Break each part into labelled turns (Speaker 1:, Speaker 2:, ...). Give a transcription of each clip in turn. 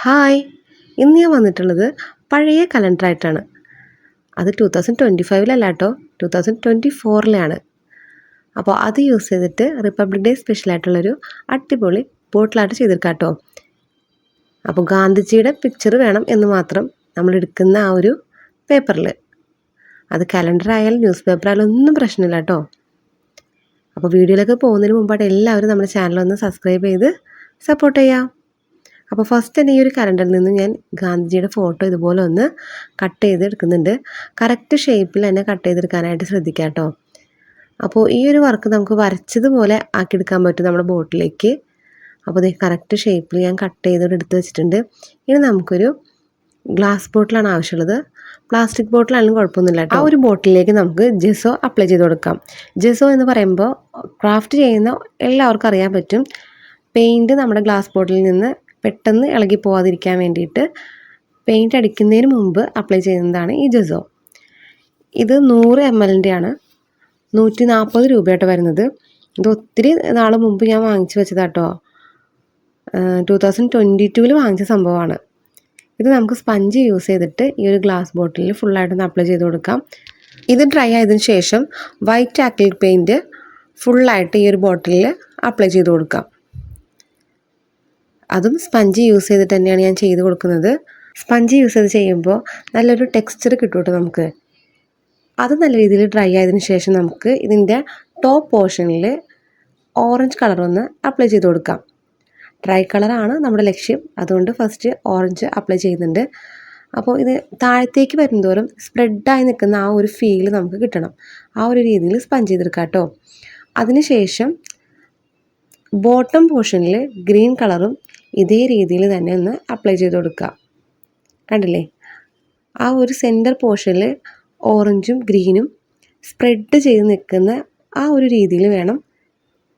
Speaker 1: Hi, ഇന്ന് ഞാൻ വന്നിട്ടുള്ളത് പഴയ കലണ്ടറായിട്ടാണ്. അത് 2025 കേട്ടോ, 2024 അപ്പോൾ അത് യൂസ് ചെയ്തിട്ട് റിപ്പബ്ലിക് ഡേ സ്പെഷ്യലായിട്ടുള്ളൊരു അടിപൊളി ബോട്ടിലായിട്ട് ചെയ്തെടുക്കാം കേട്ടോ. അപ്പോൾ ഗാന്ധിജിയുടെ പിക്ചർ വേണം എന്ന് മാത്രം നമ്മൾ എടുക്കുന്ന ആ ഒരു പേപ്പറിൽ. അത് കലണ്ടർ ആയാലും ന്യൂസ് പേപ്പർ ആയാലും ഒന്നും പ്രശ്നമില്ല കേട്ടോ. അപ്പോൾ വീഡിയോയിലൊക്കെ പോകുന്നതിന് മുമ്പായിട്ട് എല്ലാവരും നമ്മുടെ ചാനലൊന്ന് സബ്സ്ക്രൈബ് ചെയ്ത് സപ്പോർട്ട് ചെയ്യാം. അപ്പോൾ ഫസ്റ്റ് തന്നെ ഈ ഒരു കലണ്ടറിൽ നിന്ന് ഞാൻ ഗാന്ധിജിയുടെ ഫോട്ടോ ഇതുപോലെ ഒന്ന് കട്ട് ചെയ്ത് എടുക്കുന്നുണ്ട്. കറക്റ്റ് ഷേപ്പിൽ തന്നെ കട്ട് ചെയ്തെടുക്കാനായിട്ട് ശ്രദ്ധിക്കുക കേട്ടോ. അപ്പോൾ ഈ ഒരു വർക്ക് നമുക്ക് വരച്ചതുപോലെ ആക്കിയെടുക്കാൻ പറ്റും നമ്മുടെ ബോട്ടിലേക്ക്. അപ്പോൾ ഇത് കറക്റ്റ് ഷേപ്പിൽ ഞാൻ കട്ട് ചെയ്തോടെ എടുത്ത് വെച്ചിട്ടുണ്ട്. ഇനി നമുക്കൊരു ഗ്ലാസ് ബോട്ടിലാണ് ആവശ്യമുള്ളത്. പ്ലാസ്റ്റിക് ബോട്ടിലാണെങ്കിലും കുഴപ്പമൊന്നുമില്ല കേട്ടോ. ആ ഒരു ബോട്ടിലേക്ക് നമുക്ക് ജെസോ അപ്ലൈ ചെയ്ത് കൊടുക്കാം. ജെസോ എന്ന് പറയുമ്പോൾ ക്രാഫ്റ്റ് ചെയ്യുന്ന എല്ലാവർക്കും അറിയാൻ പറ്റും. പെയിൻറ്റ് നമ്മുടെ ഗ്ലാസ് ബോട്ടിലിൽ നിന്ന് പെട്ടെന്ന് ഇളകി പോകാതിരിക്കാൻ വേണ്ടിയിട്ട് പെയിൻറ്റ് അടിക്കുന്നതിന് മുമ്പ് അപ്ലൈ ചെയ്യുന്നതാണ് ഈ ജെസോ. ഇത് 100 ml ആണ്, 140 രൂപയായിട്ട് വരുന്നത്. ഇത് ഒത്തിരി നാൾ മുമ്പ് ഞാൻ വാങ്ങിച്ചു വെച്ചതാട്ടോ. 2022 വാങ്ങിച്ച സംഭവമാണ്. ഇത് നമുക്ക് സ്പഞ്ച് യൂസ് ചെയ്തിട്ട് ഈ ഒരു ഗ്ലാസ് ബോട്ടിലിൽ ഫുള്ളായിട്ടൊന്ന് അപ്ലൈ ചെയ്ത് കൊടുക്കാം. ഇത് ഡ്രൈ ആയതിനു ശേഷം വൈറ്റ് ആക്രിലിക് പെയിൻറ്റ് ഫുള്ളായിട്ട് ഈ ഒരു ബോട്ടിലിൽ അപ്ലൈ ചെയ്ത് കൊടുക്കാം. അതും സ്പഞ്ച് യൂസ് ചെയ്തിട്ട് തന്നെയാണ് ഞാൻ ചെയ്ത് കൊടുക്കുന്നത്. സ്പഞ്ച് യൂസ് ചെയ്ത് ചെയ്യുമ്പോൾ നല്ലൊരു ടെക്സ്ചർ കിട്ടും കേട്ടോ നമുക്ക്. അത് നല്ല രീതിയിൽ ഡ്രൈ ആയതിനു ശേഷം നമുക്ക് ഇതിൻ്റെ ടോപ്പ് പോർഷനിൽ ഓറഞ്ച് കളറൊന്ന് അപ്ലൈ ചെയ്ത് കൊടുക്കാം. ഡ്രൈ കളറാണ് നമ്മുടെ ലക്ഷ്യം, അതുകൊണ്ട് ഫസ്റ്റ് ഓറഞ്ച് അപ്ലൈ ചെയ്യുന്നുണ്ട്. അപ്പോൾ ഇത് താഴത്തേക്ക് വരുന്തോറും സ്പ്രെഡായി നിൽക്കുന്ന ആ ഒരു ഫീൽ നമുക്ക് കിട്ടണം. ആ ഒരു രീതിയിൽ സ്പഞ്ച് ചെയ്തെടുക്കാം കേട്ടോ. അതിനുശേഷം ബോട്ടം പോർഷനിൽ ഗ്രീൻ കളറും ഇതേ രീതിയിൽ തന്നെ ഒന്ന് അപ്ലൈ ചെയ്ത് കൊടുക്കുക. കണ്ടില്ലേ, ആ ഒരു സെൻറ്റർ പോർഷനിൽ ഓറഞ്ചും ഗ്രീനും സ്പ്രെഡ് ചെയ്ത് നിൽക്കുന്ന ആ ഒരു രീതിയിൽ വേണം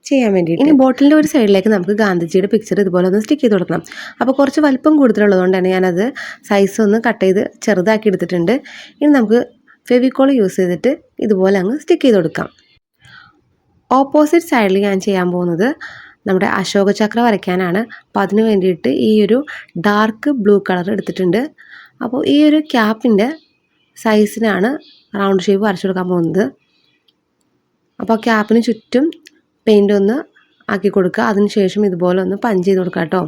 Speaker 1: ചെയ്യാൻ വേണ്ടിയിട്ട്. ഇനി ബോട്ടിലിൻ്റെ ഒരു സൈഡിലേക്ക് നമുക്ക് ഗാന്ധിജിയുടെ പിക്ചർ ഇതുപോലെ ഒന്ന് സ്റ്റിക്ക് ചെയ്ത് കൊടുക്കണം. അപ്പോൾ കുറച്ച് വലിപ്പം കൂടുതലുള്ളതുകൊണ്ട് തന്നെ ഞാനത് സൈസ് ഒന്ന് കട്ട് ചെയ്ത് ചെറുതാക്കി എടുത്തിട്ടുണ്ട്. ഇനി നമുക്ക് ഫെവിക്കോൾ യൂസ് ചെയ്തിട്ട് ഇതുപോലെ അങ്ങ് സ്റ്റിക്ക് ചെയ്ത് കൊടുക്കാം. ഓപ്പോസിറ്റ് സൈഡിൽ ഞാൻ ചെയ്യാൻ പോകുന്നത് നമ്മുടെ അശോക ചക്ര വരയ്ക്കാനാണ്. അപ്പോൾ അതിന് വേണ്ടിയിട്ട് ഈ ഒരു ഡാർക്ക് ബ്ലൂ കളർ എടുത്തിട്ടുണ്ട്. അപ്പോൾ ഈ ഒരു ക്യാപ്പിൻ്റെ സൈസിനാണ് റൗണ്ട് ഷേപ്പ് വരച്ചു കൊടുക്കാൻ പോകുന്നത്. അപ്പോൾ ക്യാപ്പിന് ചുറ്റും പെയിൻ്റ് ഒന്ന് ആക്കി കൊടുക്കുക. അതിന് ശേഷം ഇതുപോലെ ഒന്ന് പഞ്ച് ചെയ്ത് കൊടുക്കുക കേട്ടോ.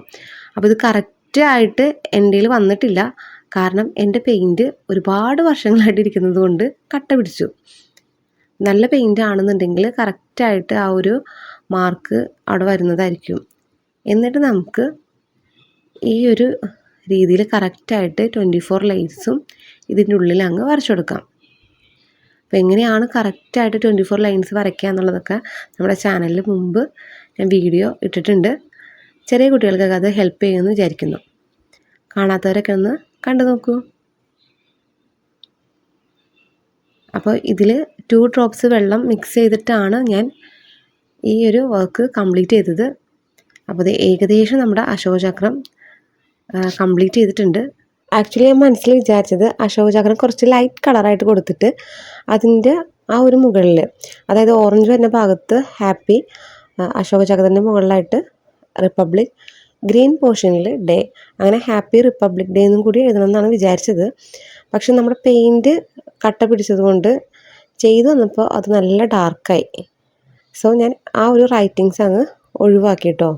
Speaker 1: അപ്പോൾ ഇത് കറക്റ്റായിട്ട് എൻ്റെ കയ്യിൽ വന്നിട്ടില്ല, കാരണം എൻ്റെ പെയിൻറ്റ് ഒരുപാട് വർഷങ്ങളായിട്ട് ഇരിക്കുന്നത് കൊണ്ട് കട്ട പിടിച്ചു. നല്ല പെയിൻ്റ് ആണെന്നുണ്ടെങ്കിൽ കറക്റ്റായിട്ട് ആ ഒരു മാർക്ക് അവിടെ വരുന്നതായിരിക്കും. എന്നിട്ട് നമുക്ക് ഈ ഒരു രീതിയിൽ കറക്റ്റായിട്ട് 24 ലൈൻസും ഇതിൻ്റെ ഉള്ളിൽ അങ്ങ് വരച്ചു കൊടുക്കാം. അപ്പോൾ എങ്ങനെയാണ് കറക്റ്റായിട്ട് 24 ലൈൻസ് വരയ്ക്കുക എന്നുള്ളതൊക്കെ നമ്മുടെ ചാനലിൽ മുമ്പ് ഞാൻ വീഡിയോ ഇട്ടിട്ടുണ്ട്. ചെറിയ കുട്ടികൾക്കൊക്കെ അത് ഹെൽപ്പ് ചെയ്യുമെന്ന് വിചാരിക്കുന്നു. കാണാത്തവരൊക്കെ ഒന്ന് കണ്ടു നോക്കൂ. അപ്പോൾ ഇതിൽ 2 ഡ്രോപ്സ് വെള്ളം മിക്സ് ചെയ്തിട്ടാണ് ഞാൻ ഈ ഒരു വർക്ക് കംപ്ലീറ്റ് ചെയ്തത്. അപ്പോൾ ഇത് ഏകദേശം നമ്മുടെ അശോകചക്രം കംപ്ലീറ്റ് ചെയ്തിട്ടുണ്ട്. ആക്ച്വലി ഞാൻ മനസ്സിൽ വിചാരിച്ചത് അശോകചക്രം കുറച്ച് ലൈറ്റ് കളറായിട്ട് കൊടുത്തിട്ട് അതിൻ്റെ ആ ഒരു മുകളിൽ, അതായത് ഓറഞ്ച് വരുന്ന ഭാഗത്ത് ഹാപ്പി, അശോകചക്രത്തിൻ്റെ മുകളിലായിട്ട് റിപ്പബ്ലിക്, ഗ്രീൻ പോർഷനിൽ ഡേ, അങ്ങനെ ഹാപ്പി റിപ്പബ്ലിക് ഡേ എന്നും കൂടി എഴുതണമെന്നാണ് വിചാരിച്ചത്. പക്ഷെ നമ്മുടെ പെയിൻറ്റ് കട്ട പിടിച്ചതുകൊണ്ട് ചെയ്തു വന്നപ്പോൾ അത് നല്ല ഡാർക്കായി. സോ ഞാൻ ആ ഒരു റൈറ്റിങ്സ് അങ്ങ് ഒഴിവാക്കി കേട്ടോ.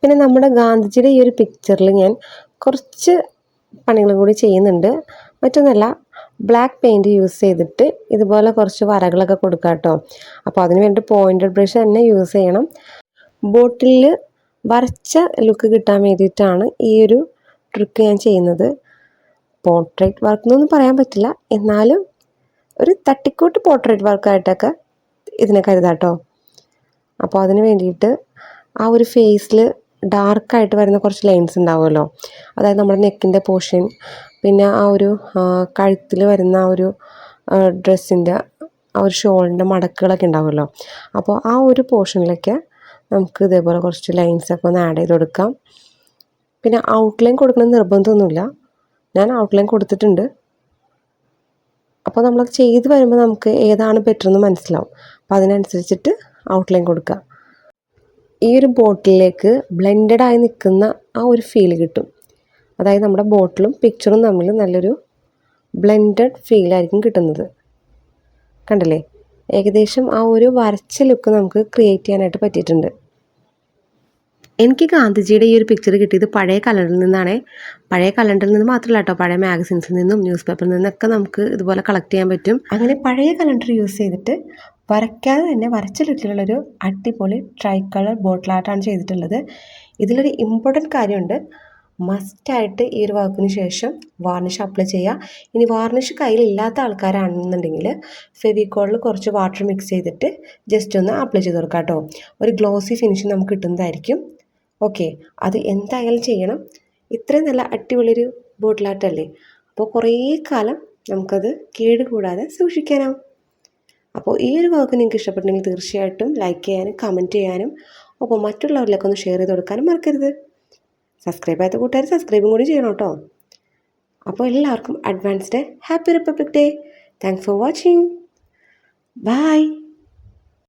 Speaker 1: പിന്നെ നമ്മുടെ ഗാന്ധിജിയുടെ ഈ ഒരു പിക്ചറിൽ ഞാൻ കുറച്ച് പണികളും കൂടി ചെയ്യുന്നുണ്ട്. മറ്റൊന്നല്ല, ബ്ലാക്ക് പെയിൻറ്റ് യൂസ് ചെയ്തിട്ട് ഇതുപോലെ കുറച്ച് വരകളൊക്കെ കൊടുക്കുക കേട്ടോ. അപ്പോൾ അതിന് വേണ്ടി പോയിൻറ്റഡ് ബ്രഷ് തന്നെ യൂസ് ചെയ്യണം. ബോട്ടിലിൽ വരച്ച ലുക്ക് കിട്ടാൻ വേണ്ടിയിട്ടാണ് ഈ ഒരു ട്രിക്ക് ഞാൻ ചെയ്യുന്നത്. പോർട്രേറ്റ് വർക്ക് എന്നൊന്നും പറയാൻ പറ്റില്ല, എന്നാലും ഒരു തട്ടിക്കൂട്ട് പോർട്രേറ്റ് വർക്കായിട്ടൊക്കെ ഇതിനെ കരുതാട്ടോ. അപ്പോൾ അതിന് വേണ്ടിയിട്ട് ആ ഒരു ഫേസിൽ ഡാർക്കായിട്ട് വരുന്ന കുറച്ച് ലൈൻസ് ഉണ്ടാവുമല്ലോ, അതായത് നമ്മുടെ നെക്കിൻ്റെ പോർഷൻ, പിന്നെ ആ ഒരു കഴുത്തിൽ വരുന്ന ആ ഒരു ഡ്രസ്സിൻ്റെ ആ ഒരു ഷോളിൻ്റെ മടക്കുകളൊക്കെ ഉണ്ടാവുമല്ലോ. അപ്പോൾ ആ ഒരു പോർഷനിലൊക്കെ നമുക്ക് ഇതേപോലെ കുറച്ച് ലൈൻസൊക്കെ ഒന്ന് ആഡ് ചെയ്ത് കൊടുക്കാം. പിന്നെ ഔട്ട്ലൈൻ കൊടുക്കണം നിർബന്ധമൊന്നുമില്ല, ഞാൻ ഔട്ട്ലൈൻ കൊടുത്തിട്ടുണ്ട്. അപ്പോൾ നമ്മളത് ചെയ്ത് വരുമ്പോൾ നമുക്ക് ഏതാണ് ബെറ്റർ എന്ന് മനസ്സിലാവും. അപ്പോൾ അതിനനുസരിച്ചിട്ട് ഔട്ട്ലൈൻ കൊടുക്കുക. ഈ ഒരു ബോട്ടിലേക്ക് ബ്ലെൻഡഡായി നിൽക്കുന്ന ആ ഒരു ഫീൽ കിട്ടും. അതായത് നമ്മുടെ ബോട്ടിലും പിക്ചറും തമ്മിൽ നല്ലൊരു ബ്ലെൻഡഡ് ഫീലായിരിക്കും കിട്ടുന്നത്. കണ്ടില്ലേ, ഏകദേശം ആ ഒരു വരച്ച ലുക്ക് നമുക്ക് ക്രിയേറ്റ് ചെയ്യാനായിട്ട് പറ്റിയിട്ടുണ്ട്. എനിക്ക് ഗാന്ധിജിയുടെ ഈ ഒരു പിക്ചർ കിട്ടിയത് പഴയ കലണ്ടറിൽ നിന്നാണ്. പഴയ കലണ്ടറിൽ നിന്ന് മാത്രമല്ല കേട്ടോ, പഴയ മാഗസിൻസിൽ നിന്നും ന്യൂസ് പേപ്പറിൽ നിന്നൊക്കെ നമുക്ക് ഇതുപോലെ കളക്ട് ചെയ്യാൻ പറ്റും. അങ്ങനെ പഴയ കലണ്ടർ യൂസ് ചെയ്തിട്ട് വരയ്ക്കാതെ തന്നെ വരച്ച ലുക്കിലുള്ളൊരു അടിപൊളി ട്രൈ കളർ ബോട്ടിൽ ആർട്ടാണ് ചെയ്തിട്ടുള്ളത്. ഇതിലൊരു ഇമ്പോർട്ടൻറ്റ് കാര്യമുണ്ട്, മസ്റ്റായിട്ട് ഈ ഒരു വർക്കിന് ശേഷം വാർണിഷ് അപ്ലൈ ചെയ്യുക. ഇനി വാർണിഷ് കയ്യിലില്ലാത്ത ആൾക്കാരാണെന്നുണ്ടെങ്കിൽ ഫെവിക്കോളിൽ കുറച്ച് വാട്ടർ മിക്സ് ചെയ്തിട്ട് ജസ്റ്റ് ഒന്ന് അപ്ലൈ ചെയ്ത് കൊടുക്കാം കേട്ടോ. ഒരു ഗ്ലോസി ഫിനിഷ് നമുക്ക് കിട്ടുന്നതായിരിക്കും. ഓക്കെ, അത് എന്തായാലും ചെയ്യണം. ഇത്രയും നല്ല അടിപൊളിയൊരു ബോട്ടിൽ ആർട്ടല്ലേ, അപ്പോൾ കുറേ കാലം നമുക്കത് കേടുകൂടാതെ സൂക്ഷിക്കാനാവും. അപ്പോൾ ഈ ഒരു വർക്ക് നിങ്ങൾക്ക് ഇഷ്ടപ്പെട്ടെങ്കിൽ തീർച്ചയായിട്ടും ലൈക്ക് ചെയ്യാനും കമൻറ്റ് ചെയ്യാനും ഒപ്പം മറ്റുള്ളവരിലേക്ക് ഒന്ന് ഷെയർ ചെയ്ത് കൊടുക്കാനും മറക്കരുത്. സബ്സ്ക്രൈബ് ചെയ്യാത്ത കൂട്ടുകാർ സബ്സ്ക്രൈബും കൂടി ചെയ്യണം കേട്ടോ. അപ്പോൾ എല്ലാവർക്കും advanced happy republic day. Thanks for watching. By.